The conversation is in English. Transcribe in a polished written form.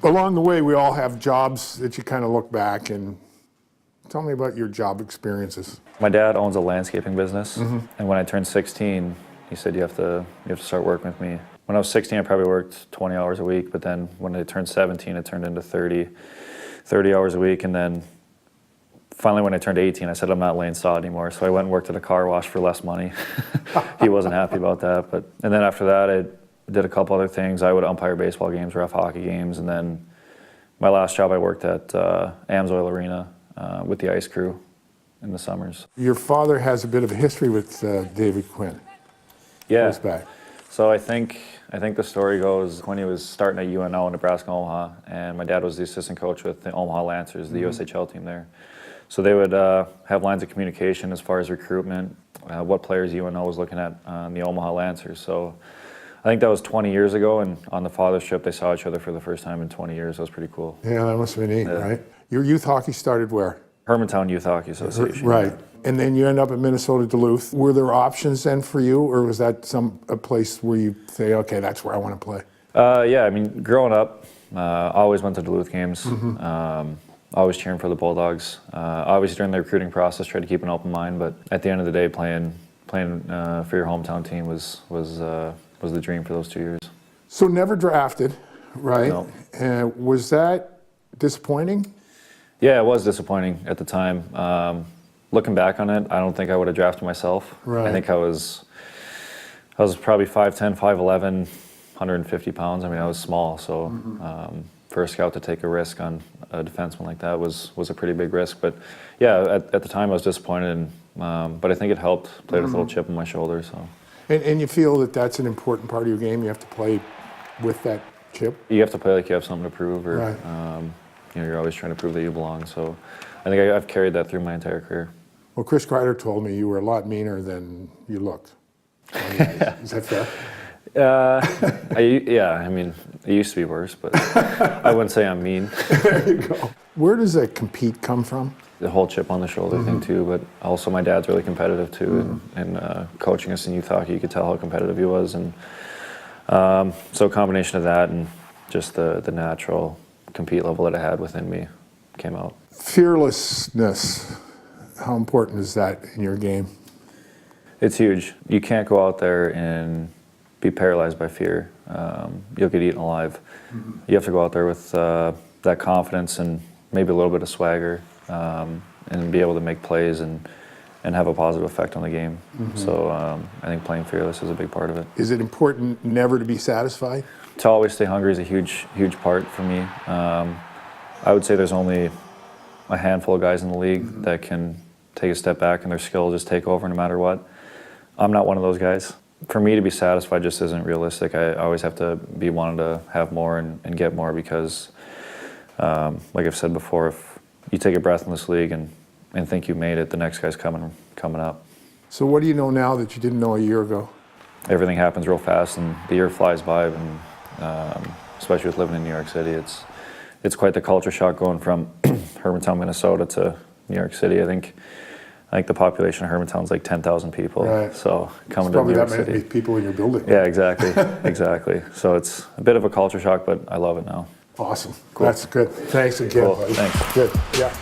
Along the way, we all have jobs that you kind of look back and tell me about your job experiences. My dad owns a landscaping business, and when I turned 16, he said, you have to start working with me. When I was 16, I probably worked 20 hours a week, but then when I turned 17, it turned into 30 hours a week, and then finally when I turned 18, I said, I'm not laying sod anymore, so I went and worked at a car wash for less money. He wasn't happy about that, and then after that, I did a couple other things. I would umpire baseball games, ref hockey games, and then my last job I worked at Amsoil Arena with the ice crew in the summers. Your father has a bit of a history with David Quinn. Yeah. Goes back. So I think the story goes when he was starting at UNO in Nebraska, Omaha, and my dad was the assistant coach with the Omaha Lancers, the USHL team there. So they would have lines of communication as far as recruitment, what players UNO was looking at on the Omaha Lancers. So I think that was 20 years ago, and on the father's trip, they saw each other for the first time in 20 years. That was pretty cool. Yeah, that must have been neat, right? Your youth hockey started where? Hermantown Youth Hockey Association. Right. And then you end up at Minnesota Duluth. Were there options then for you, or was that a place where you say, okay, that's where I want to play? Yeah, I mean, growing up, always went to Duluth games. Always cheering for the Bulldogs. Obviously during the recruiting process, tried to keep an open mind, but at the end of the day, playing for your hometown team was the dream for those 2 years. So never drafted, right? No. Was that disappointing? Yeah, it was disappointing at the time. Looking back on it, I don't think I would have drafted myself. Right. I think I was probably 5'10", 5'11", 150 pounds. I mean, I was small, so for a scout to take a risk on a defenseman like that was a pretty big risk. But yeah, at the time I was disappointed, but I think it helped. Played with a little chip on my shoulder. So. And you feel that that's an important part of your game? You have to play with that chip? You have to play like you have something to prove, or right. You're always trying to prove that you belong. So I think I've carried that through my entire career. Well, Chris Kreider told me you were a lot meaner than you looked. Is that fair? Yeah, I mean, it used to be worse, but I wouldn't say I'm mean. There you go. Where does that compete come from? The whole chip on the shoulder thing too, but also my dad's really competitive too, and coaching us in youth hockey, you could tell how competitive he was, and so a combination of that and just the natural compete level that I had within me came out. Fearlessness, how important is that in your game? It's huge. You can't go out there and be paralyzed by fear. You'll get eaten alive. You have to go out there with that confidence and maybe a little bit of swagger, and be able to make plays and have a positive effect on the game. So I think playing fearless is a big part of it. Is it important never to be satisfied? To always stay hungry is a huge part for me. I would say there's only a handful of guys in the league that can take a step back and their skill will just take over no matter what. I'm not one of those guys. For me to be satisfied just isn't realistic. I always have to be wanting to have more and get more because, like I've said before, if you take a breath in this league and think you made it, the next guy's coming up. So what do you know now that you didn't know a year ago? Everything happens real fast and the year flies by, and especially with living in New York City, it's quite the culture shock going from Hermantown, Minnesota to New York City. I think the population of Hermantown is like 10,000 people. Right. So coming to New York City. Probably that many people in your building. Yeah, exactly, exactly. So it's a bit of a culture shock, but I love it now. Awesome. Cool. That's good. Thanks again, Cool. buddy. Thanks. Good. Yeah.